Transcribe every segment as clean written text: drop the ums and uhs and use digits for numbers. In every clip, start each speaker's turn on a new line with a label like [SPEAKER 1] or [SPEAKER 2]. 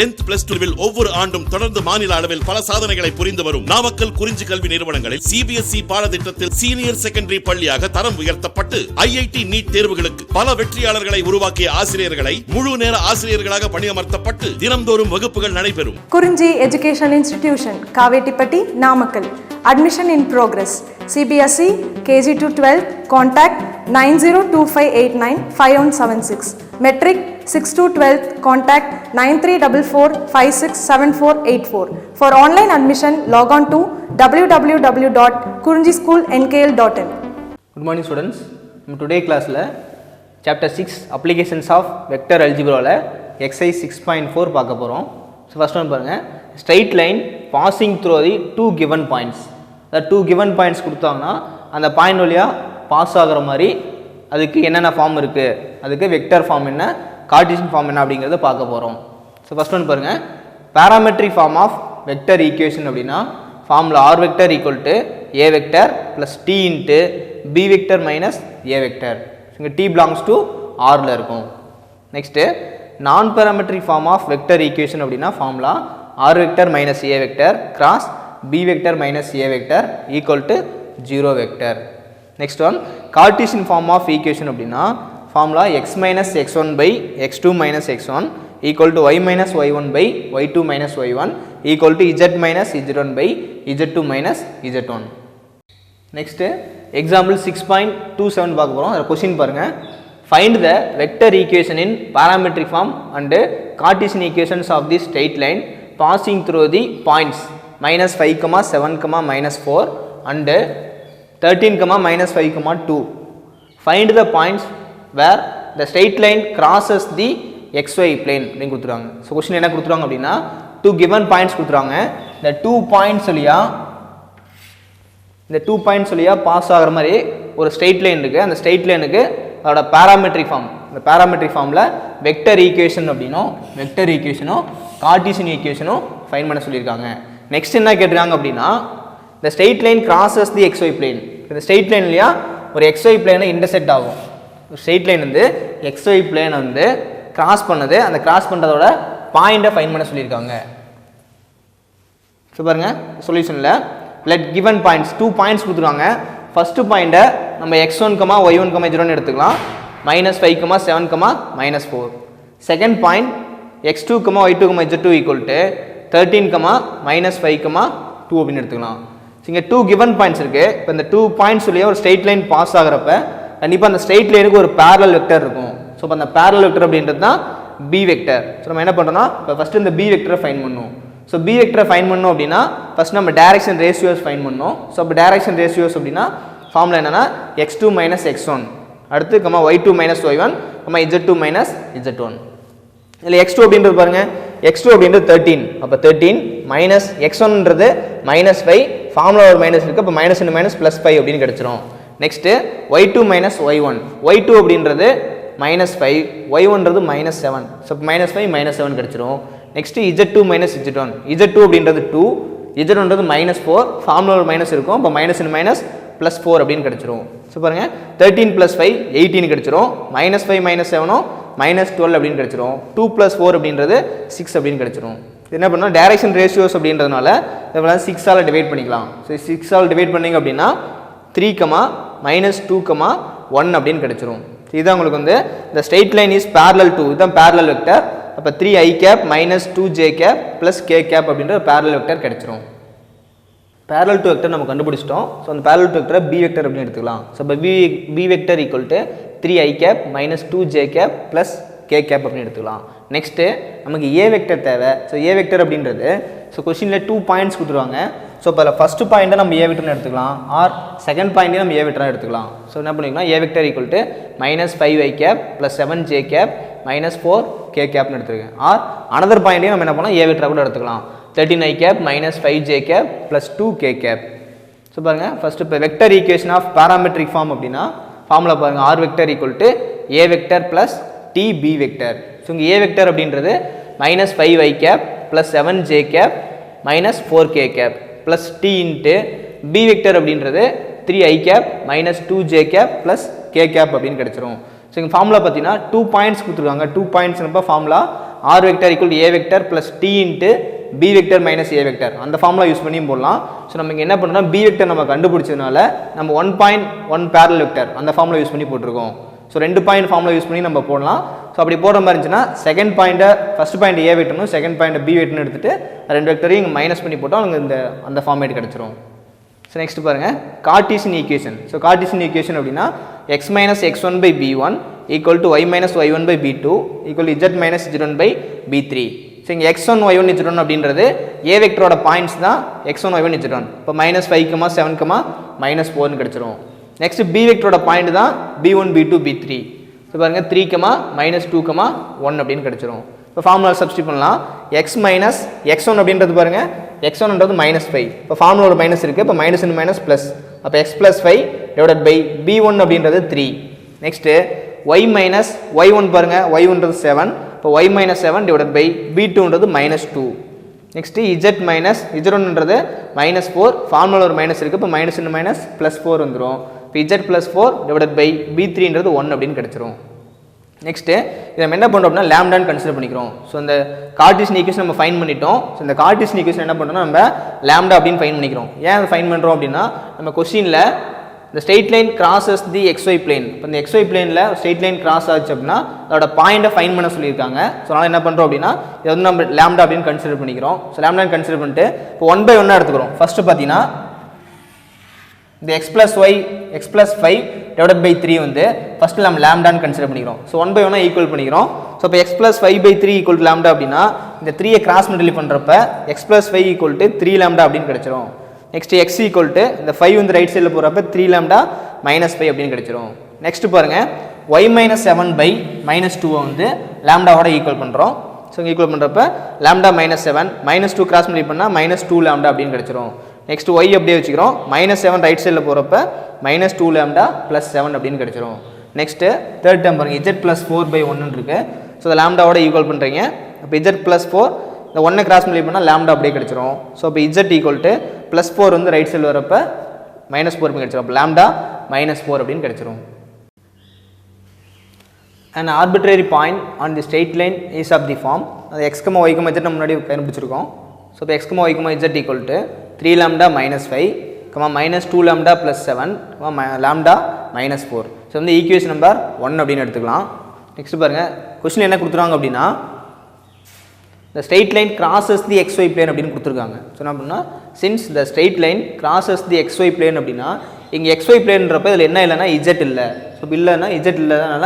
[SPEAKER 1] 10th plus 2 ஒவ்வொரு ஆண்டும் தொடர்ந்து மாநில அளவில் பல சாதனைகளை புரிந்து வரும் நாமக்கல் குறிஞ்சி கல்வி நிறுவனங்களில் சிபிஎஸ்இ பாடத்திட்டத்தில் சீனியர் செகண்டரி பள்ளியாக தரம் உயர்த்தப்பட்டு ஐஐடி நீட் தேர்வுகளுக்கு பல வெற்றியாளர்களை உருவாக்கிய ஆசிரியர்களை முழு நேர ஆசிரியர்களாக பணியமர்த்தப்பட்டு தினம்தோறும் வகுப்புகள் நடைபெறும்.
[SPEAKER 2] குறிஞ்சி educational institution, Kavettipatti, Namakkal. Admission in progress. CBSE KG to 12. Contact 9025895176. Metric 6 to 12. Contact 9344567484. For online admission, log on to www.kurinjischoolnkl.in.
[SPEAKER 3] Good morning students. Today class la chapter 6 applications of vector algebra la exercise 6.4 பார்க்க போறோம். So first one பாருங்க, straight line passing through the two given points. The two given points கொடுத்தாங்கன்னா அந்த point வழியா pass ஆகுற மாதிரி அதுக்கு என்னென்ன ஃபார்ம் இருக்கு, அதுக்கு வெக்டர் ஃபார்ம் என்ன, கார்ட்டீசியன் ஃபார்ம் என்ன அப்படிங்கறத பார்க்க போறோம். ஸோ ஃபர்ஸ்ட் ஒன் பாருங்க, parametric form of vector equation அப்படின்னா formula r vector equal to a vector plus t into b vector minus a vector. இங்க t belongs to r ல இருக்கும். நெக்ஸ்ட் நான் parametric form of vector equation அப்படின்னா formula r vector minus a vector cross b vector minus a vector equal to 0 vector. Next one, Cartesian form of equation அப்படின்னா formula x minus x1 by x2 minus x1 equal to y minus y1 by y2 minus y1 equal to z minus z1 by z2 minus z1. Next, example 6.27 பார்க்க போறோம். அதோட question பாருங்க. Find the vector equation in parametric form and Cartesian equations of the straight line passing through the points minus 5, 7, minus 4 and 13, minus 5, 2. Find the points where the straight line crosses the xy plane அப்படினு கொடுத்துறாங்க. So question என்ன கொடுத்துறாங்க அப்படின்னா two given points கொடுத்துறாங்க. இந்த 2 points வழியா pass ஆகுற மாதிரி ஒரு ஸ்ட்ரெயிட் லைன் இருக்கு. அந்த ஸ்ட்ரெயிட் லைனுக்கு அதோட parametric form, இந்த parametric formல வெக்டர் ஈக்குவேஷன் அப்படினும் வெக்டர் ஈக்குவேஷனும் கார்ட்டீசியன் ஈக்குவேஷனும் ஃபைண்ட் பண்ண சொல்லியிருக்காங்க. நெக்ஸ்ட் என்ன கேட்டிருக்காங்க அப்படின்னா the straight line crosses the xy plane. இந்த ஸ்ட்ரெயிட் லைன் இல்லையா ஒரு xy பிளேனை இன்டர்செக்ட் ஆகும். ஸ்ட்ரெயிட் லைன் வந்து xy பிளேனை வந்து கிராஸ் பண்ணுது. அந்த கிராஸ் பண்ணுறதோட பாயிண்டை ஃபைண்ட் பண்ண சொல்லியிருக்காங்க. ஸோ பாருங்க சொல்யூஷனில் லெட் கிவன் பாயிண்ட்ஸ் 2 பாயிண்ட்ஸ் கொடுத்துருக்காங்க. ஃபர்ஸ்ட் பாயிண்ட்டை நம்ம x1, y1, z1 எடுத்துக்கலாம். minus 5, 7, minus 4. Second point x2, y2, z2 equal to 13, minus 5, 2 அப்படின்னு எடுத்துக்கலாம். இங்கே 2 given points இருக்கு. இப்போ இந்த 2 points உள்ள ஒரு ஸ்ட்ரெயிட் லைன் பாஸ் ஆகிறப்ப கண்டிப்பாக அந்த ஸ்ட்ரெயிட் லைனுக்கு ஒரு parallel வெக்டர் இருக்கும். ஸோ இப்போ அந்த parallel வெக்டர் அப்படின்றது தான் b வெக்டர். ஸோ நம்ம என்ன பண்ணுறோம்னா இப்போ ஃபர்ஸ்ட் இந்த b வெக்டரை ஃபைண்ட் பண்ணணும். ஸோ b வெக்டரை ஃபைண்ட் பண்ணணும் அப்படின்னா ஃபர்ஸ்ட் நம்ம டைரக்ஷன் ரேஷியோஸ் ஃபைண்ட் பண்ணணும். ஸோ இப்போ டைரக்ஷன் ரேஷியோஸ் அப்படின்னா ஃபார்முலா என்னன்னா x2 minus x1 அடுத்து y2 minus y1 z2 minus z1. இதில் x2 அப்படின்றது பாருங்க, x2 அப்படின்றது 13. அப்போ 13 மைனஸ் x1ன்றது மைனஸ் 5, ஃபார்முலா ஒரு மைனஸ் இருக்குது. அப்போ மைனஸ் இன்டு மைனஸ் ப்ளஸ் 5 அப்படின்னு கிடச்சிரும். Next y2 minus y1, y2 அப்படின்றது மைனஸ் 5, y1ன்றது மைனஸ் 7. ஸோ மைனஸ் 5 மைனஸ் 7 கிடச்சிரும். Next z2 minus z1, z2 அப்படின்றது 2, z1ன்றது மைனஸ் 4, ஃபார்முலா ஒரு மைனஸ் இருக்கும். அப்போ மைனஸ் இன்டு மைனஸ் ப்ளஸ் 4 அப்படின்னு கிடச்சிரும். ஸோ பாருங்கள் 13 + 5 18 கிடச்சிரும். மைனஸ் 5 மைனஸ் 7 மைனஸ் 12 அப்படின்னு கிடச்சிரும். 2 + 4 அப்படின்றது 6 அப்படின்னு கிடச்சிரும். என்ன பண்ணால் டைரக்ஷன் ரேஷியோஸ் அப்படின்றதுனால இதெல்லாம் 6ஆல் டிவைட் பண்ணிக்கலாம். ஸோ 6ஆல் டிவைட் பண்ணிங்க அப்படின்னா 3, minus 2, 1 அப்படின்னு கிடச்சிரும். இதுதான் உங்களுக்கு வந்து இந்த straight line is parallel to, இதுதான் parallel வெக்டர். அப்போ 3i cap minus 2j cap plus k cap அப்படின்ற parallel வெக்டர் கிடச்சிரும். parallel to வெக்டர் நம்ம கண்டுபிடிச்சிட்டோம். ஸோ அந்த parallel to வெக்டரை b வெக்டர் அப்படின்னு எடுத்துக்கலாம். ஸோ இப்போ b vector equal to 3i cap minus 2j cap plus k cap அப்படின்னு எடுத்துக்கலாம். நெக்ஸ்ட்டு நமக்கு a வெக்டர் தேவை. ஸோ a வெக்டர் அப்படின்றது ஸோ கொஸ்டினில் 2 பாயிண்ட்ஸ் கொடுத்துருவாங்க. ஸோ இப்போ ஃபர்ஸ்ட் பாயிண்ட்டை நம்ம a வெக்டர்னு எடுத்துக்கலாம், ஆர் செகண்ட் பாயிண்ட்டையும் நம்ம a வெக்டராக எடுத்துக்கலாம். ஸோ என்ன பண்ணிக்கலாம், a vector equal to minus 5i cap plus 7j cap minus 4k capனு எடுத்துருக்கேன். ஆர் அனதர் பாயிண்ட்டையும் நம்ம என்ன பண்ணலாம், a வெக்டராக கூட எடுத்துக்கலாம். 13i cap minus 5j cap plus 2k cap. So பாருங்கள் ஃபர்ஸ்ட் இப்போ vector equation of parametric form அப்படின்னா ஃபார்முலா பாருங்கள், r vector equal to a vector plus tb vector. So இங்கே a வெக்டர் அப்படின்றது minus 5i cap plus 7j cap minus 4k cap plus t into b vector அப்படின்றது 3i cap minus 2j cap plus k cap அப்படின்னு கிடச்சிரும். So இங்கே formula பார்த்தீங்கன்னா 2 points கொடுத்துருக்காங்க. 2 points நம்ம formula r vector equal a vector plus t into b vector minus a vector அந்த formula use பண்ணியும் போடலாம். ஸோ நம்ம இங்கே என்ன பண்ணுறோம், b வெக்டர் நம்ம கண்டுபிடிச்சதுனால நம்ம 1.1 பேரலல் வெக்டர் அந்த ஃபார்முலா யூஸ் பண்ணி போட்டிருக்கோம். ஸோ 2 பாயிண்ட் ஃபார்முலா யூஸ் பண்ணி நம்ம போடலாம். ஸோ அப்படி போடுற மாதிரி இருந்துச்சுன்னா செகண்ட் பாயிண்ட்டை ஃபஸ்ட் பாயிண்ட் a வெக்டர்னும் செகண்ட் பாயிண்ட் b வெக்டர்னு எடுத்துட்டு 2 வெக்டரையும் இங்கே மைனஸ் பண்ணி போட்டால் உங்களுக்கு அந்த ஃபார்மேட் கிடச்சிரும். ஸோ நெக்ஸ்ட் பாருங்கள் Cartesian equation. So Cartesian equation அப்படின்னா x minus x1 by b1 equal to y minus y1 by b2 equal to z minus z1 by b3. So இங்கே x1 y1 z1 அப்படின்றது a வெக்டரோட points தான் x1 y1 z1. இப்போ minus 5, 7, minus 4னு கிடச்சிரும். Next b வெக்டரோட point தான் b1 b2 b3. So பாருங்கள் 3, minus 2, 1 அப்படின்னு கிடச்சிரும். இப்போ ஃபார்முலா சப்ஸ்டிட் பண்ணலாம். x மைனஸ் x1 அப்படின்றது பாருங்கள் x1ன்றது மைனஸ் 5. இப்போ ஃபார்முலாவோட மைனஸ் இருக்குது. இப்போ மைனஸ் இன் மைனஸ் ப்ளஸ். அப்போ x plus 5 divided by b1 அப்படின்றது 3. நெக்ஸ்ட்டு y மைனஸ் y1 பாருங்கள் y1ன்றது 7. இப்போ y மைனஸ் 7 டிவைடட் பை b2ன்றது மைனஸ் 2. நெக்ஸ்ட்டு z மைனஸ் z1ன்றது மைனஸ் 4. ஃபார்முலா ஒரு மைனஸ் இருக்குது. இப்போ மைனஸ் இன் மைனஸ் ப்ளஸ் 4 வந்துடும். இப்போ z ப்ளஸ் 4 டிவைடட் பை b3ன்றது 1 அப்படின்னு கிடச்சிரும். நெக்ஸ்ட்டு இதை நம்ம என்ன பண்ணுறோம் அப்படின்னா லேம்டான்னு கன்சிடர் பண்ணிக்கிறோம். ஸோ இந்த கார்ட்டீசியன் ஈக்குவேஷன் நம்ம ஃபைன் பண்ணிட்டோம். ஸோ இந்த கார்ட்டீசியன் ஈக்குவேஷன் என்ன பண்ணுறோம்னா நம்ம லேம்டா அப்படின்னு ஃபைன் பண்ணிக்கிறோம். ஏன் அதை ஃபைன் பண்ணுறோம் அப்படின்னா நம்ம கொஸ்டினில் இந்த ஸ்ட்ரெயிட் லைன் கிராசஸ் தி xy பிளேன். இப்போ இந்த xy பிளேனில் ஸ்ட்ரெயிட் லைன் கிராஸ் ஆச்சு அப்படின்னா அதோட பாயிண்ட்டை ஃபைன் பண்ண சொல்லியிருக்காங்க. ஸோ அதனால் என்ன பண்ணுறோம் அப்படின்னா இதை வந்து நம்ம லேம்டா அப்படின்னு கன்சிடர் பண்ணிக்கிறோம். ஸோ லேம்டான்னு கன்சிடர் பண்ணிட்டு இப்போ 1/1 எடுத்துக்கிறோம். ஃபஸ்ட்டு பார்த்தீங்கன்னா இந்த x plus 5 divided by 3 வந்து ஃபஸ்ட்டு நம்ம லேம்டான்னு கன்சிடர் பண்ணிக்கிறோம். ஸோ 1/1 ஈக்குவல் பண்ணிக்கிறோம். ஸோ இப்போ x plus 5/3 equal to lambda அப்படின்னா இந்த 3யை கிராஸ் மல்டிப்ளை பண்ணுறப்ப x plus 5 equal to 3 lambda அப்படின்னு கிடச்சிரும். நெக்ஸ்ட் x ஈக்குவல் டு இந்த 5 வந்து ரைட் சைடில் போகிறப்ப 3 லேம்டா மைனஸ் 5 அப்படின்னு கிடச்சிரும். நெக்ஸ்ட் பாருங்கள் y மைனஸ் 7 பை மைனஸ் 2 வந்து லேம்டாவோட ஈக்குவல் பண்ணுறோம். ஸோ ஈக்குவல் பண்ணுறப்ப lambda minus 7 minus 2 cross multiply பண்ணால் மைனஸ் 2 லேம்டா அப்படின்னு கிடச்சிரும். நெக்ஸ்ட் y அப்படியே வச்சுக்கிறோம். மைனஸ் 7 ரைட் சைடில் போகிறப்ப மைனஸ் 2 லேம்டா ப்ளஸ் 7 அப்படின்னு கிடச்சிரும். நெக்ஸ்ட்டு தேர்ட் டேர்ம் பாருங்கள் z ப்ளஸ் 4/1 இருக்குது. ஸோ இந்த லேம்டாவோட ஈக்குவல் பண்ணுறீங்க. இப்போ z ப்ளஸ் 4 இந்த 1 கிராஸ் மல்டிப்ளை பண்ணால் லேம்டா அப்படியே கிடச்சிரும். ஸோ இப்போ z ஈக்குவல் டு ப்ளஸ் 4 வந்து ரைட் சைடில் வரப்ப மைனஸ் 4 கிடச்சிரும். அப்போ லேம்டா மைனஸ் 4 அப்படின்னு கிடச்சிரும். An arbitrary point on the straight line is of the form அது x, y, z நம்ம முன்னாடி கண்டுபிடிச்சிருக்கோம். ஸோ இப்போ x, y, z equal to 3 lambda minus 5, minus 2 lambda plus 7, lambda minus 4. So வந்து ஈக்குவேஷன் நம்பர் 1 அப்படின்னு எடுத்துக்கலாம். நெக்ஸ்ட் பாருங்கள் question என்ன கொடுத்துருவாங்க அப்படின்னா the straight line crosses the xy plane அப்படின்னு கொடுத்துருக்காங்க. ஸோ என்ன அப்படின்னா since the straight line crosses the xy plane அப்படின்னா இங்கே xy பிளேன்றப்ப இதில் என்ன இல்லைன்னா z இல்லை. ஸோ இப்போ இல்லைன்னா z இல்லைனால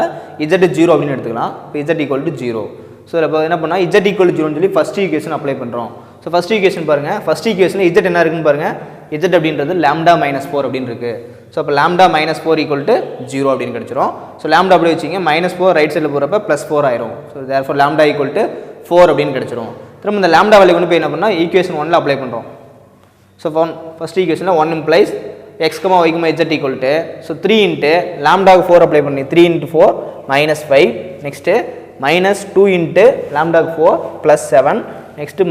[SPEAKER 3] z 0 அப்படின்னு எடுத்துக்கலாம். இப்போ z ஈக்குவல் டு 0. ஸோ இப்போ என்ன பண்ணால் z ஈக்குவல் டு 0ன்னு சொல்லி ஃபஸ்ட் ஈக்குவேஷன் அப்ளை பண்ணுறோம். ஸோ ஃபஸ்ட் ஈக்குவேஷன் பாருங்கள். ஃபஸ்ட் ஈக்குவேஷன் z என்ன இருக்குன்னு பாருங்கள். z அப்படின்றது லேம்டா மைனஸ் 4 அப்படின்னு இருக்குது. ஸோ அப்போ லேம்டா மைனஸ் 4 ஈக்குவல் டு 0 அப்படின்னு கிடச்சிரும். ஸோ லேம்டா அப்படி வச்சிங்க மைனஸ் 4 ரைட் சைடில் போகிறப்ப ப்ளஸ் 4 ஆயிரும். So therefore lambda equal to 4 அப்படின்னு கிடச்சிரும். திரும்ப இந்த லேம்டா வேல்யூ கொண்டு போய் என்ன பண்ணால் ஈக்குவேஷன் 1ல் அப்ளை பண்ணுறோம். ஸோ ஃபஸ்ட் ஈக்குவேஷனில் 1 implies x, y, z equal to so 3 into லேம்டாவுக்கு 4 அப்ளை பண்ணி 3 into 4 minus 5. Next minus 2 into லேம்டாவுக்கு 4 ப்ளஸ் 7. நெக்ஸ்ட்டு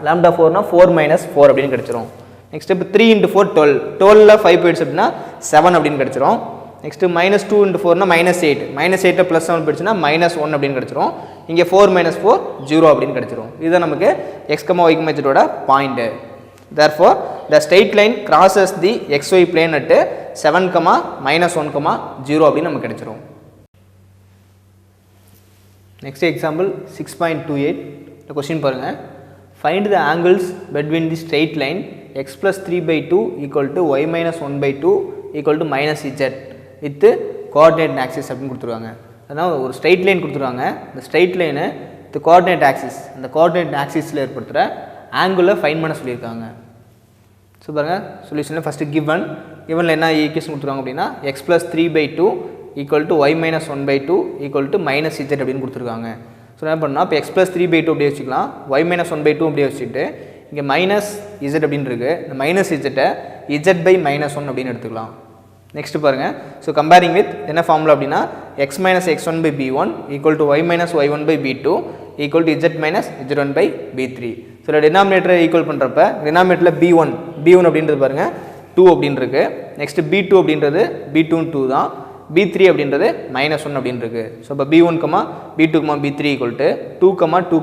[SPEAKER 3] லேம்டா 4னா 4 மைனஸ் 4 அப்படின்னு கிடச்சிரும். நெக்ஸ்ட்டு இப்போ 3 இன்ட்டு 4 12, 12ல் 5 போயிடுச்சு அப்படின்னா 7 அப்படின்னு கிடச்சிரும். நெக்ஸ்ட்டு மைனஸ் 2 இன்ட்டு 4னா மைனஸ் 8, மைனஸ் 8 ப்ளஸ் 7 போயிடுச்சுன்னா மைனஸ் 1 அப்படின்னு கிடச்சிரும். இங்கே 4 மைனஸ் 4 0 அப்படின்னு கிடச்சிரும். இதுதான் நமக்கு x, y, z point. Therefore, the straight line crosses the xy plane at 7, minus 1, 0 அப்படின்னு நமக்கு கிடைச்சிரும். Next example 6.28 இந்த கொஸ்டின் பாருங்கள். Find the angles between the straight line x plus 3/2 equal to y minus 1/2 equal to minus z with coordinate axis அப்படின்னு கொடுத்துருவாங்க. அதனால் ஒரு straight line கொடுத்துருவாங்க. இந்த ஸ்ட்ரெயிட் லைனு இந்த கோஆர்டினேட் ஆக்சிஸ், அந்த கோஆர்டினேட் ஆக்சிஸில் ஏற்படுத்துகிற ஆங்குலை ஃபைன் பண்ண சொல்லியிருக்காங்க. ஸோ பாருங்கள் சொல்யூஷனில் ஃபஸ்ட்டு கிவனில் என்ன ஈக்குவேஷன் கொடுத்துருவாங்க அப்படின்னா x plus 3/2 equal to y minus 1/2 equal to minus z அப்படின்னு கொடுத்துருக்காங்க. ஸோ என்ன பண்ணால் இப்போ x plus 3/2 அப்படியே வச்சுக்கலாம், y minus 1/2 அப்படியே வச்சுட்டு இங்கே மைனஸ் z அப்படின்னு இருக்குது. இந்த மைனஸ் z by minus 1 அப்படின்னு எடுத்துக்கலாம். நெக்ஸ்ட் பாருங்கள். ஸோ கம்பேரிங் வித் என்ன ஃபார்முலா அப்படின்னா x minus x1 by b1 equal to y minus y1 by b2 equal to z minus z1 by b3. So டினாமினேட்டரை equal பண்ணுறப்ப டினாமினேட்டரில் b1 அப்படின்றது பாருங்கள் 2 அப்படின்னு இருக்குது. நெக்ஸ்ட்டு b2 அப்படின்றது b2 2 தான். B3 அப்படின்றது -1 அப்படின்னு இருக்கு. ஸோ இப்போ B1, B2, B3 equal to 2, 2,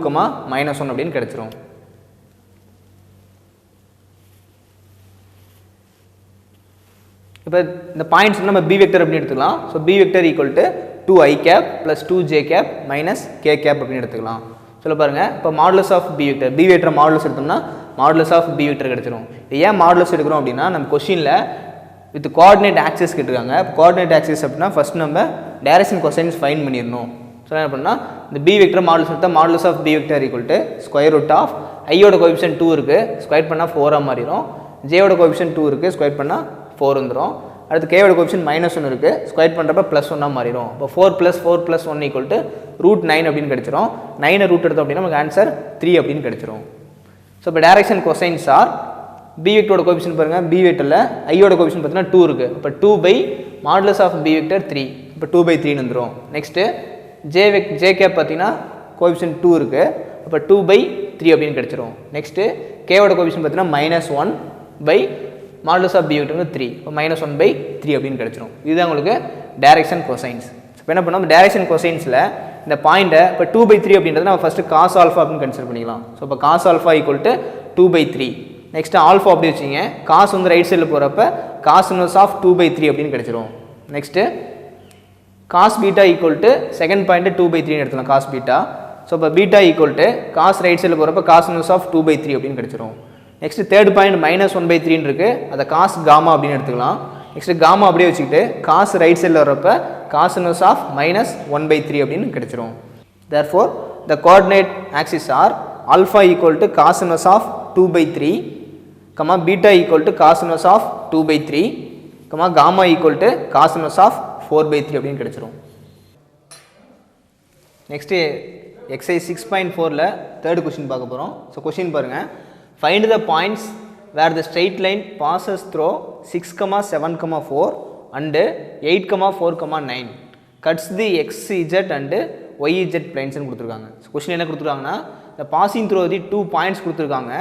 [SPEAKER 3] -1 அப்படின்னு கிடைச்சிரும். இப்போ இந்த பாயிண்ட்ஸ் நம்ம B வெக்டர் அப்படின்னு எடுத்துக்கலாம். So B vector equal to 2i cap plus 2j cap minus k cap அப்படின்னு எடுத்துக்கலாம். சொல்ல பாருங்க, இப்போ modulus of B vector, B vector modulus எடுத்தோம்னா மாடுலஸ் ஆஃப் B வெக்டர் கிடைச்சிரும். ஏன் மாடுலஸ் எடுக்கிறோம் அப்படின்னா நம்ம கொஸ்டினில் வித் கோஆர்டினேட் ஆக்சிஸ் கேட்டிருக்காங்க. கோஆர்டினேட் ஆக்சிஸ் அப்படின்னா ஃபர்ஸ்ட் நம்ம டைரக்ஷன் கொசைன்ஸ் ஃபைண்ட் பண்ணிடணும். ஸோ என்ன பண்ணால் இந்த B வெக்டர் மாடுலஸ் எடுத்தால் modulus of B vector equal to square root of ஐயோட கோஎஃபிஷியன்ட் 2 இருக்குது, ஸ்கொயர் பண்ணால் 4ஆக மாறிடும். ஜேயோட கோஎஃபிஷியன்ட் 2 இருக்குது, ஸ்கொயர் பண்ணால் 4 வந்துடும். அடுத்து கேவோட கோஎஃபிஷியன்ட் -1 இருக்குது, ஸ்கொயர் பண்ணுறப்ப +1ஆக மாறிடும். இப்போ 4 + 4 + 1 ஈக்குவல் டு √9 அப்படின்னு கிடைச்சிரும். 9 ரூட் எடுத்தோம் அப்படின்னா நமக்கு ஆன்சர் 3 அப்படின்னு கிடைச்சிரும். ஸோ இப்போ டைரக்ஷன் கொசைன்ஸ் ஆர் B வெக்டரோட கோஎஃபிஷியன்ட் பாருங்கள், B வெக்டரில் ஐயோட கோஎஃபிஷியன்ட் பார்த்தீங்கன்னா 2 இருக்குது. இப்போ 2/மாடுலஸ் ஆஃப் B வெக்டர் 3, இப்போ 2/3 வந்துடும். நெக்ஸ்ட்டு ஜே கேப் பார்த்தீங்கன்னா கோஎஃபிஷியன்ட் 2 இருக்குது, அப்போ 2/3 அப்படின்னு கிடைச்சிரும். நெக்ஸ்ட்டு கேவோட கோஎஃபிஷியன்ட் பார்த்தீங்கன்னா -1/மாடுலஸ் ஆஃப் B வெக்டர் 3, இப்போ -1/3 அப்படின்னு கிடைச்சிரும். இதுதான் உங்களுக்கு டைரக்ஷன் கொசைன்ஸ். இப்போ என்ன பண்ணோம், டைரக்ஷன் கொசைன்ஸில் இந்த பாயிண்ட்டை இப்போ 2/3 அப்படின்றது நம்ம ஃபஸ்ட்டு காஸ் ஆல்ஃபா அப்படின்னு கன்சிடர் பண்ணிக்கலாம். ஸோ இப்போ cos alpha equal to 2/3. Next alpha அப்படி வச்சிங்க, காசு வந்து ரைட் சைடில் போகிறப்ப காஸ் இன்வர்ஸ் ஆஃப் 2/3 அப்படின்னு கிடைச்சிரும். Next cos beta equal to second point 2/3 எடுத்துக்கலாம் காஸ் பீட்டா. ஸோ இப்போ beta equal to cos right சைடில் போகிறப்ப காஸ் இன்வர்ஸ் ஆஃப் 2/3 அப்படின்னு கிடைச்சிரும். நெக்ஸ்ட் தேர்ட் பாயிண்ட் -1/3 இருக்குது, அதை காஸ் காமா அப்படின்னு எடுத்துக்கலாம். நெக்ஸ்ட் காமா அப்படியே வச்சுக்கிட்டு காசு ரைட் சைடில் வரப்ப காஸ் இன்வர்ஸ் ஆஃப் -1/3 அப்படின்னு கிடைச்சிரும். Therefore the coordinate axis are alpha equal to cos inverse of 2/3, beta equal to cos inverse of 2/3, gamma equal to cos inverse of 4/3 அப்படின்னு கிடைச்சிரும். நெக்ஸ்ட்டு எக்ஸசைஸ் 6.4ல் தேர்ட் கொஸ்டின் பார்க்க போகிறோம். So question பாருங்கள், find the points where the straight line passes through 6, 7, 4 and 8, 4, 9 cuts the XZ and YZ பிளைன்ஸ்னு கொடுத்துருக்காங்க. So question என்ன கொடுத்துருக்காங்கன்னா, இந்த பாசிங் த்ரோ தி 2 பாயிண்ட்ஸ் கொடுத்துருக்காங்க,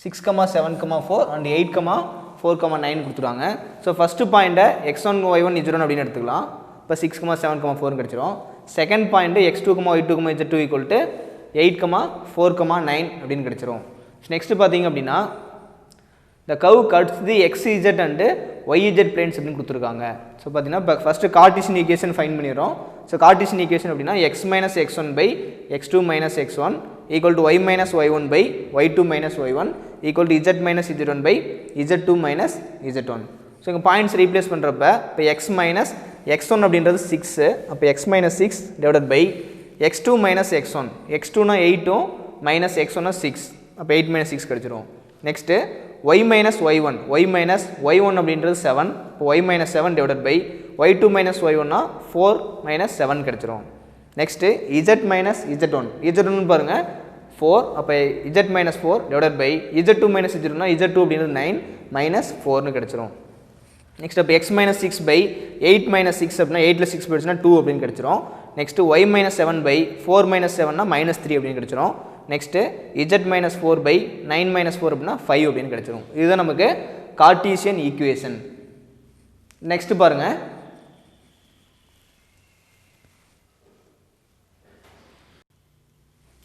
[SPEAKER 3] 6, 7, 4 அண்ட் 8, 4, 9 கொடுத்துருக்காங்க. ஸோ ஃபஸ்ட்டு பாயிண்ட்டை x1, y1, z1 அப்படின்னு எடுத்துக்கலாம். இப்போ 6, 7, 4 கிடச்சிரும். Second point x2, y2, z2 equal to 8, 4, 9 அப்படின்னு கிடச்சிரும். நெக்ஸ்ட்டு பார்த்தீங்க அப்படின்னா the curve cuts the XZ and YZ planes அப்படின்னு கொடுத்துருக்காங்க. ஸோ பார்த்தீங்கன்னா இப்போ ஃபஸ்ட்டு கார்ட்டீசியன் ஈக்குவேஷன் ஃபைண்ட் பண்ணிடுறோம். ஸோ கார்ட்டீசியன் ஈக்குவேஷன் அப்படின்னா x - x1/x2 - x1 equal to y - y1/y2 - y1 equal to z - z1/z2 - z1. So இங்கே points replace பண்ணுறப்ப இப்போ x - x1 அப்படின்றது 6, அப்போ x - 6 divided by x2 - x1, x2னா 8 மைனஸ் x1னா 6, அப்போ 8 - 6 கிடச்சிரும். Next y - y1, y - y1 அப்படின்றது 7, இப்போ y - 7 டிவைடட் பை y2 - y1னா 4 - 7 கிடச்சிரும். நெக்ஸ்ட்டு z - z1, z1 பாருங்கள் 4, அப்போ z - 4 divided by z2 - z1னா z2 அப்படின்றது 9 மைனஸ் 4னு கிடச்சிரும். நெக்ஸ்ட் அப்போ x - 6 பை 8 - 6 அப்படின்னா 8ல் 6 போயிடுச்சுன்னா 2 அப்படின்னு கிடச்சிரும். நெக்ஸ்ட்டு y - 7 பை 4 - 7னா -3 அப்படின்னு கிடச்சிரும். நெக்ஸ்ட்டு z - 4 பை 9 - 4 அப்படின்னா 5 அப்படின்னு கிடச்சிரும். இதுதான் நமக்கு கார்ட்டீசியன் ஈக்குவேஷன். நெக்ஸ்ட்டு பாருங்கள்,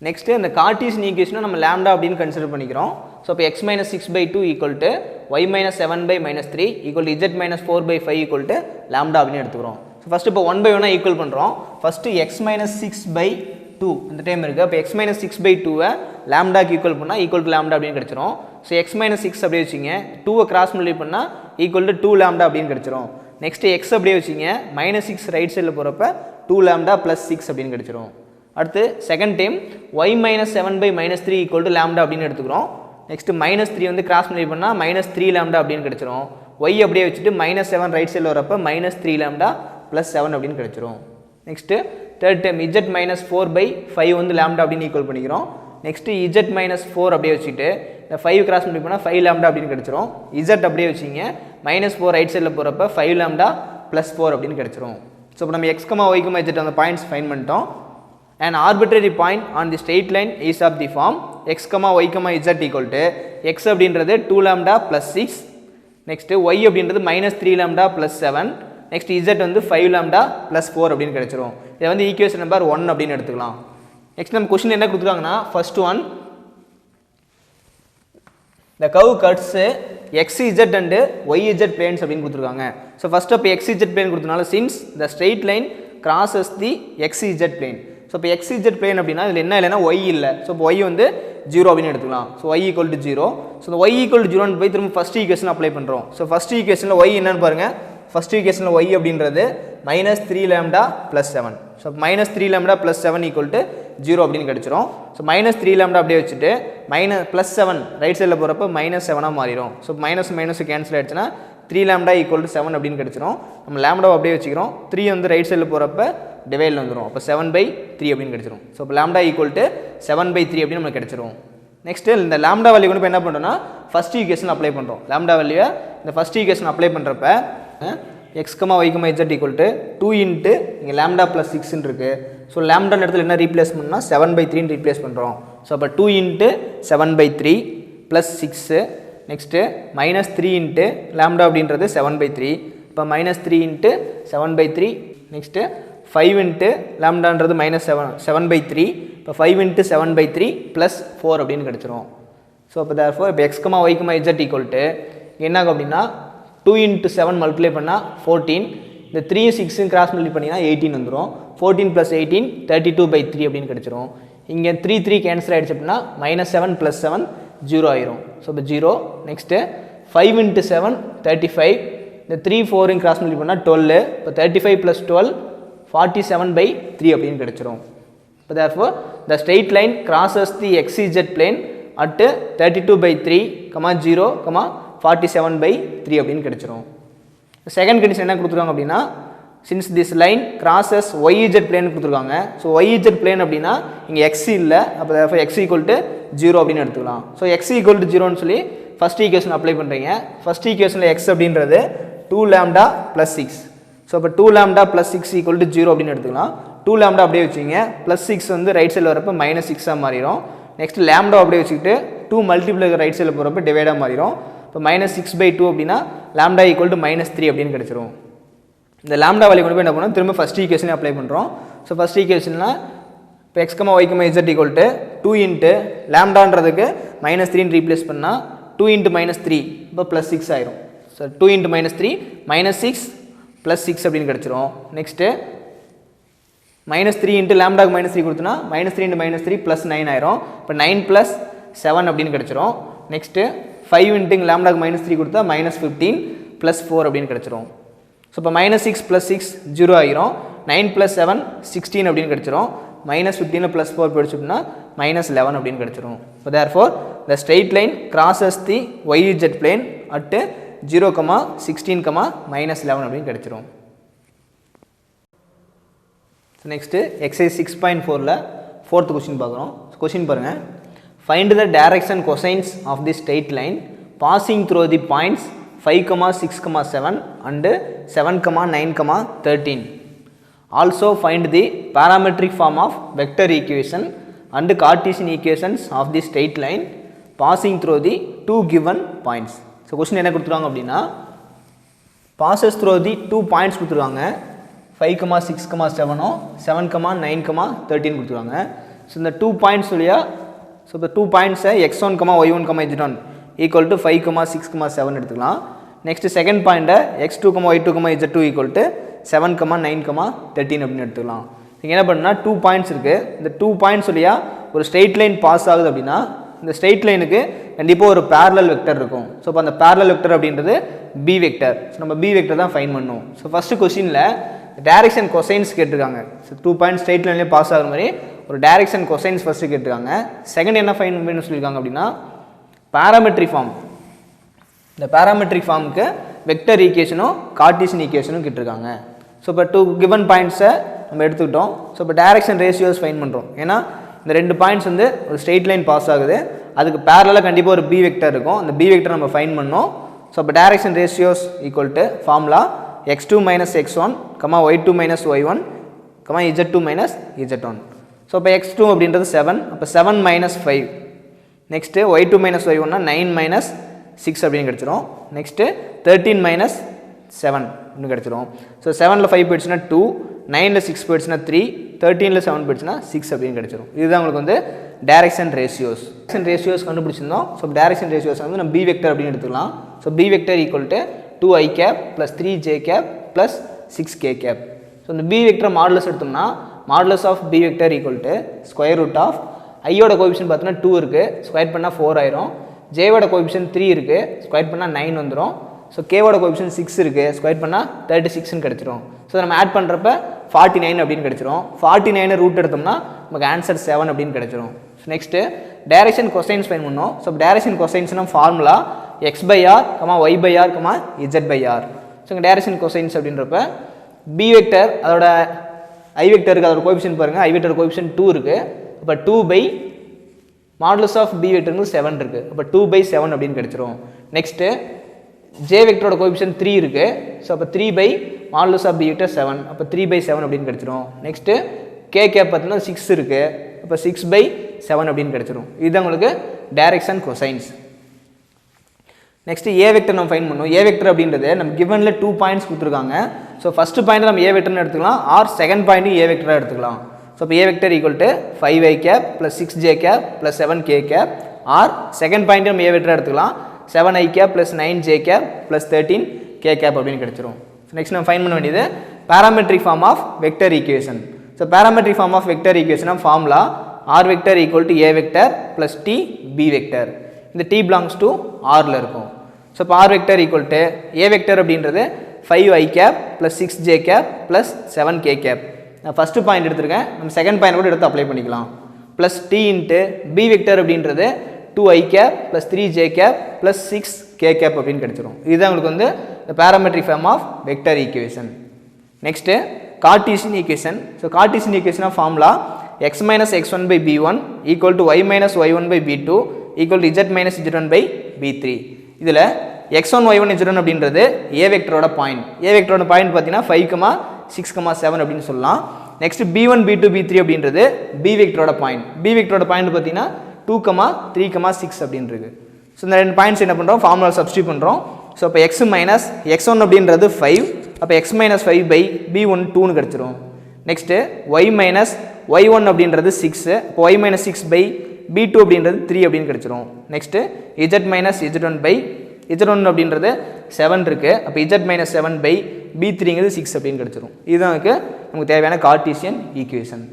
[SPEAKER 3] நெக்ஸ்ட்டு இந்த கார்ட்டீசியன் ஈக்குவேஷனை நம்ம லாம்டா அப்படின்னு கன்சிடர் பண்ணிக்கிறோம். ஸோ இப்போ x - 6/2 equal to y - 7/-3 equal to z - 4/5 equal to lambda அப்படின்னு எடுத்துக்கிறோம். ஸோ ஃபஸ்ட்டு இப்போ 1/1 ஈக்குவல் பண்ணுறோம். ஃபஸ்ட்டு x - 6/2 இந்த டைம் இருக்குது. அப்போ x - 6/2 லாம்டாக்கு ஈக்குவல் பண்ணால் ஈக்குவல் டு லாம்டா அப்படின்னு கிடச்சிரும். ஸோ x - 6 அப்படியே வச்சிங்க, 2 கிராஸ் மல்டிப்ளை பண்ணால் ஈக்குவல் டு 2 லாம்டா அப்படின்னு கிடச்சிரும். நெக்ஸ்ட்டு x அப்படியே வச்சிங்க, -6 ரைட் சைடில் போகிறப்ப 2 லாம்டா + 6 அப்படின்னு கிடச்சிரும். அடுத்து second time y - 7/-3 equal to lambda அப்படின்னு எடுத்துக்கிறோம். நெக்ஸ்ட்டு -3 வந்து கிராஸ் மல்டிப்ளை பண்ணால் -3 லாம்டா அப்படின்னு கிடச்சிரும். y அப்படியே வச்சுட்டு -7 ரைட் சைடில் வரப்போ -3 லாம்டா + 7 அப்படின்னு கிடச்சிரும். நெக்ஸ்ட்டு தேர்ட் டைம் z - 4/5 வந்து லாம்டா அப்படின்னு ஈக்குவல் பண்ணிக்கிறோம். நெக்ஸ்ட்டு z - 4 அப்படியே வச்சுட்டு இந்த 5 கிராஸ் மல்டிப்ளை பண்ணால் 5 லாம்டா அப்படின்னு கிடச்சிரும். z அப்படியே வச்சிங்க, -4 ரைட் சைடில் போகிறப்ப 5 லாம்டா + 4 அப்படின்னு கிடச்சிரும். ஸோ இப்போ நம்ம x, y, z அந்த பாயிண்ட்ஸ் ஃபைண்ட் பண்ணிட்டோம். An arbitrary point on the straight line is of the form x, y, z equal to x அப்படின்றது 2 lambda + 6, நெக்ஸ்ட்டு y அப்படின்றது -3 lambda + 7, நெக்ஸ்ட் இசட் வந்து 5 லாம்டா ப்ளஸ் 4 அப்படின்னு கிடைச்சிரும். இதை வந்து ஈக்குவேஷன் நம்பர் 1 அப்படின்னு எடுத்துக்கலாம். நெக்ஸ்ட் நம்ம கொஸ்டின் என்ன கொடுத்துருக்காங்கன்னா first one the curve cuts xz and yz planes அப்படின்னு கொடுத்துருக்காங்க. ஸோ ஃபர்ஸ்ட் இப்போ xz plane கொடுத்தனால since the straight line crosses the xz plane. So இப்போ xz plane அப்படின்னா இதில் என்ன இல்லைன்னா y இல்லை. ஸோ இப்போ y வந்து 0 அப்படின்னு எடுத்துக்கலாம். So y = 0. ஸோ இந்த y = 0 போய் திரும்ப ஃபர்ஸ்ட் ஈக்குவேஷன் அப்ளை பண்ணுறோம். ஸோ ஃபர்ஸ்ட் ஈக்குவேஷனில் y என்னன்னு பாருங்கள். ஃபர்ஸ்ட் ஈக்குவேஷனில் y அப்படின்றது -3 lambda plus 7. So -3 lambda plus 7 = 0 அப்படின்னு கிடச்சிரும். ஸோ -3 லாம்டா அப்படியே வச்சுட்டு +7 ரைட் சைடில் போகிறப்ப -7 மாறிடும். ஸோ மைனஸ் மைனஸ் கேன்சல் ஆகிடுச்சுன்னா 3 லாம்டா = 7 அப்படின்னு கிடச்சிரும். நம்ம லாம்டாவை அப்படியே வச்சுக்கிறோம். 3 வந்து ரைட் சைடில் போகிறப்ப டிவைடில் வந்துடும். அப்போ 7/3 அப்படின்னு கிடச்சிரும். ஸோ இப்போ லாம்டா = 7/3 அப்படின்னு நமக்கு கிடச்சிரும். நெக்ஸ்ட்டு இந்த லாம்டா வேல்யூ கொண்டு போய் என்ன பண்ணுறோம்னா ஃபஸ்ட் ஈக்குவேஷன் அப்ளை பண்ணுறோம். லாம்டா வேல்யூவை இந்த ஃபஸ்ட் ஈக்குவேஷன் அப்ளை பண்ணுறப்ப x, y, z = 2 இன்ட்டு இங்கே லாம்டா ப்ளஸ் 6 இருக்குது. ஸோ லாம்டான இடத்துல என்ன ரீப்ளேஸ் பண்ணால் 7/3 ரீப்ளேஸ் பண்ணுறோம். ஸோ அப்போ 2 into 7/3 plus 6. Next -3 into lambda அப்படின்றது 7/3. இப்போ -3 இன்ட்டு 7/3. Next 5 into லாம்டான்றது -7/3. இப்போ 5 இன்ட்டு 7/3 ப்ளஸ் 4 அப்படின்னு கிடச்சிரும். ஸோ அப்போ therefore இப்போ x, y, z என்ன ஆகும் அப்படின்னா 2 இன்ட்டு 7 மல்டிப்ளை பண்ணால் 14. இந்த 3 6 கிராஸ் மல்டிப்ளை பண்ணிங்கன்னா 18 வந்துடும். 14 + 18 32/3 அப்படின்னு கிடச்சிரும். இங்கே 3 கேன்சல் ஆகிடுச்சு அப்படின்னா -7 + 7 0 ஆயிரும். ஸோ இப்போ 0. Next 5 into 7 35. இந்த 3 4 கிராஸ் மல்டிப்ளை பண்ணால் 12. இப்போ 35 + 12 47/3 அப்படின்னு கிடச்சிரும். இப்போ therefore the straight line crosses the xz plane at 32/3, 0, 47/3 அப்படின்னு கிடச்சிரும். செகண்ட் கண்டிஷன் என்ன கொடுத்துருக்காங்க அப்படின்னா since this line crosses yz plane கொடுத்துருக்காங்க. ஸோ yz plane அப்படின்னா இங்கே x இல்லை. அப்போ therefore x = 0 அப்படின்னு எடுத்துக்கலாம். ஸோ x = 0ன்னு சொல்லி ஃபஸ்ட் ஈக்குவேஷன் அப்ளை பண்ணுறீங்க. ஃபஸ்ட் ஈக்குவேஷனில் x அப்படின்றது 2 லாம்டா ப்ளஸ் 6. ஸோ இப்போ 2 லாம்டா ப்ளஸ் 6 = 0 அப்படின்னு எடுத்துக்கலாம். 2 லாம்டா அப்படியே வச்சுங்க. ப்ளஸ் 6 வந்து ரைட் சைடில் வரப்போ -6 மாறிடும். நெக்ஸ்ட் லாம்டா அப்படியே வச்சுக்கிட்டு 2 மல்டிப்ளை ரைட் சைடில் போகிறப்ப டிவைடாக மாறிடும். இப்போ -6/2 அப்படின்னா லாம்டா = -3 அப்படின்னு கிடச்சிரும். இந்த லாம்டா வேல்யூ கொண்டு போய் என்ன பண்ணோம் திரும்ப ஃபஸ்ட் ஈக்குவேஷனே அப்ளை பண்ணுறோம். ஸோ ஃபஸ்ட் ஈக்குவேஷன்லாம் இப்போ x, y, z = 2 இன்ட்டு லாம்டான்றதுக்கு -3 ரீப்ளேஸ் பண்ணால் 2 இன்ட்டு -3 இப்போ +6 ஆயிரும். ஸோ 2 இன்ட்டு -3 -6 +6 அப்படின்னு கிடச்சிரும். நெக்ஸ்ட்டு -3 இன்ட்டு லாம்டாக்கு -3 கொடுத்தோன்னா -3 இன்ட்டு -3 +9 ஆயிரும். இப்போ 9 + 7 அப்படின்னு கிடச்சிரும். நெக்ஸ்ட்டு 5 இன்ட்டு லாம்டாக்கு -3 கொடுத்தா -15 + 4 அப்படின்னு கிடச்சிரும். ஸோ இப்போ -6 + 6 0 ஆகிரும். 9 + 7 16 அப்படின்னு கிடச்சிரும். -15 + 4 போயிடுச்சு அப்படின்னா -11 அப்படின்னு கிடச்சிரும். இப்போ therefore the straight line crosses the yz plane at 0, 16, -11 அப்படின்னு கிடச்சிரும். ஸோ நெக்ஸ்ட்டு எக்ஸசைஸ் 6.4ல் 4th கொஸ்டின் பார்க்குறோம். கொஸ்டின் பாருங்கள். Find the direction cosines of the straight line passing through the points 5, 6, 7 and 7, 9, 13. Also find the parametric form of vector equation and Cartesian equations of the straight line passing through the two given points. So question என்ன கொடுத்துருவாங்க அப்படின்னா passes through the 2 points கொடுத்துருவாங்க. 5, 6, 7, 7, 9, 13 கொடுத்துருவாங்க. So இந்த 2 points வழியா so இந்த 2 பாயிண்ட்ஸை x1, y1, z1 = 5, 6, 7 எடுத்துக்கலாம். நெக்ஸ்ட் செகண்ட் பாயிண்ட்டை x2, y2, z2 = 7, 9, 13 அப்படின்னு எடுத்துக்கலாம். நீங்கள் என்ன பண்ணால் 2 பாயிண்ட்ஸ் இருக்குது. இந்த 2 பாயிண்ட்ஸ் வழியா ஒரு ஸ்ட்ரெயிட் லைன் பாஸ் ஆகுது அப்படின்னா இந்த ஸ்ட்ரெயிட் லைனுக்கு கண்டிப்பாக ஒரு பேரலல் வெக்டர் இருக்கும். ஸோ இப்போ அந்த பேரலல் வெக்டர் அப்படின்றது b வெக்டர். ஸோ நம்ம b வெக்டர் தான் ஃபைண்ட் பண்ணணும். ஸோ ஃபஸ்ட்டு கொஸ்டினில் டைரக்ஷன் கொசைன்ஸ் கேட்டிருக்காங்க. ஸோ 2 பாயிண்ட்ஸ் ஸ்ட்ரெயிட் லைன்லேயே பாஸ் ஆகிற மாதிரி ஒரு டைரக்ஷன் கொசைன்ஸ் ஃபஸ்ட்டு கேட்டிருக்காங்க. செகண்ட் என்ன ஃபைண்ட் பண்ணணும்னு சொல்லியிருக்காங்க அப்படின்னா பேராமெட்ரிக் ஃபார்ம். இந்த பேராமெட்ரிக் ஃபார்முக்கு வெக்டர் ஈக்குவேஷனும் கார்ட்டீசியன் ஈக்குவேஷனும் கேட்டிருக்காங்க. ஸோ இப்போ 2 கிவன் பாயிண்ட்ஸை நம்ம எடுத்துக்கிட்டோம். ஸோ இப்போ டைரக்ஷன் ரேஷியோஸ் ஃபைண்ட் பண்ணுறோம். ஏன்னா இந்த 2 பாயிண்ட்ஸ் வந்து ஒரு ஸ்ட்ரெயிட் லைன் பாஸ் ஆகுது. அதுக்கு பேரலாக கண்டிப்பாக ஒரு b வெக்டர் இருக்கும். அந்த b வெக்டர் நம்ம ஃபைண்ட் பண்ணோம். ஸோ இப்போ direction ratios equal formula x2 - x1, y2 - y1, z2 - z1. So இப்போ x2 அப்படின்றது 7. அப்போ 7 - 5. நெக்ஸ்ட்டு y2 - y1 9 - 6 அப்படின்னு கிடச்சிரும். நெக்ஸ்ட்டு 13 - 7 இன்னும் கிடச்சிரும். ஸோ 7ல் 5 போயிடுச்சுன்னா 2, 9ல் 6 போயிடுச்சுன்னா 3, 13ல் 7 போயிடுச்சுன்னா 6 அப்படின்னு கிடச்சிரும். இதுதான் உங்களுக்கு வந்து டைரக்ஷன் ரேஷியோஸ். டைரக்ஷன் ரேஷியோஸ் கண்டுபிடிச்சிருந்தோம். ஸோ டைரக்ஷன் ரேஷியோஸ் வந்து நம்ம பி வெக்டர் அப்படின்னு எடுத்துக்கலாம். So B vector equal to 2i cap plus 3j cap plus 6k cap. So இந்த பி வெக்டர் மாடுலஸ் எடுத்தோம்னா modulus of B vector equal to square root of ஐயோட coefficient பார்த்தீங்கன்னா 2 இருக்குது, square பண்ணால் 4 ஆயிரும். ஜேவோட கோஎஃபிஷியன்ட் 3 இருக்குது, ஸ்கொயர் பண்ணால் 9 வந்துடும். ஸோ கேவோட கோஎஃபிஷியன்ட் 6 இருக்குது, ஸ்கொயர் பண்ணால் 36ன்னு கிடச்சிரும். ஸோ நம்ம ஆட் பண்ணுறப்ப 49 அப்படின்னு கிடச்சிரும். 49 ரூட் எடுத்தோம்னா நமக்கு ஆன்சர் 7 அப்படின்னு கிடச்சிரும். நெக்ஸ்ட்டு டைரக்ஷன் கொசைன்ஸ் ஃபைன் பண்ணோம். ஸோ டைரக்ஷன் கொசைன்ஸ்னா formula x/r, y/r, z/r. So இங்கே டைரக்ஷன் கொசைன்ஸ் அப்படின்றப்ப பி வெக்டர் அதோட ஐ வெக்டருக்கு அதோட கோஎஃபிஷியன்ட் பாருங்கள், ஐ வெக்டர் கோஎஃபிஷியன்ட் 2 இருக்குது. அப்போ 2 மாடுலஸ் ஆஃப் பி வெக்டருக்கு 7 இருக்குது. அப்போ 2/7 அப்படின்னு கிடச்சிரும். நெக்ஸ்ட்டு ஜே வெக்டரோட கோஎஃபிஷியன்ட் 3 இருக்குது. ஸோ அப்போ 3 மாடுலஸ் ஆஃப் பி வெக்டர் 7, அப்போ 3/7 அப்படின்னு கிடச்சிரும். நெக்ஸ்ட்டு கே கேப் பார்த்தீங்கன்னா 6 இருக்குது, அப்போ 6/7 அப்படின்னு கிடச்சிரும். இதுதான் உங்களுக்கு டைரக்ஷன் கொசைன்ஸ். நெக்ஸ்ட்டு ஏ வெக்டர் நம்ம ஃபைன் பண்ணுவோம். ஏ வெக்டர் அப்படின்றது நம்ம கிவனில் 2 பாயிண்ட்ஸ் கொடுத்துருக்காங்க. ஸோ ஃபஸ்ட்டு பாயிண்ட் நம்ம ஏ வெக்டர்னு எடுத்துக்கலாம், ஆர் செகண்ட் பாயிண்ட்டும் ஏ வெக்டராக எடுத்துக்கலாம். ஸோ இப்போ A vector equal to 5i cap plus 6j cap plus 7k cap, or second point நம்ம ஏ வெக்டராக எடுத்துக்கலாம் 7i cap plus 9j cap plus 13k cap அப்படின்னு கிடச்சிரும். ஸோ நெக்ஸ்ட் நம்ம ஃபைன் பண்ண வேண்டியது parametric form of vector equation. So parametric form of vector equation formula r vector equal to A vector plus t b vector. இந்த t belongs to ஆரில் இருக்கும். So இப்போ R vector equal to A vector அப்படின்றது 5i cap plus 6j cap plus 7k cap. நான் first point எடுத்திருக்கேன், நம்ம second point கூட எடுத்து அப்ளை பண்ணிக்கலாம். Plus T into B vector அப்படின்றது 2i cap plus 3j cap plus 6k cap அப்படின்னு கிடச்சிரும். இதுதான் உங்களுக்கு வந்து இந்த parametric form of vector equation. Next Cartesian equation. So Cartesian ஈக்குவேஷனாக formula x minus x1 by b1 equal to y minus y1 by b2 equal to z minus z1 by b3. இதில் x1 y1 z1 அப்படின்றது a வெக்டரோட point. a வெக்டரோட point பார்த்தீங்கன்னா 5,6,7 அப்படின்னு சொல்லலாம். Next b1 b2 b3 அப்படின்றது b வெக்டரோட point. b வெக்டரோட point பார்த்தீங்கன்னா 2,3,6 அப்படின்றது. So இந்த ரெண்டு பாயிண்ட்ஸ் என்ன பண்ணுறோம், ஃபார்முலா சப்ஸ்டியூட் பண்ணுறோம். ஸோ அப்போ x மைனஸ் x1 அப்படின்றது 5, அப்போ x minus 5 by b1 2ன்னு கிடச்சிரும். நெக்ஸ்ட்டு y minus y1 அப்படின்றது 6, இப்போ y minus 6 by b2 அப்படின்றது 3 அப்படின்னு கிடச்சிரும். Next z minus z1 by z1 அப்படின்றது 7 இருக்குது, அப்போ z minus 7 by b3ங்கிறது 6 அப்படின்னு கிடச்சிரும். இதுதான் நமக்கு தேவையான கார்ட்டீசியன் ஈக்குவேஷன்.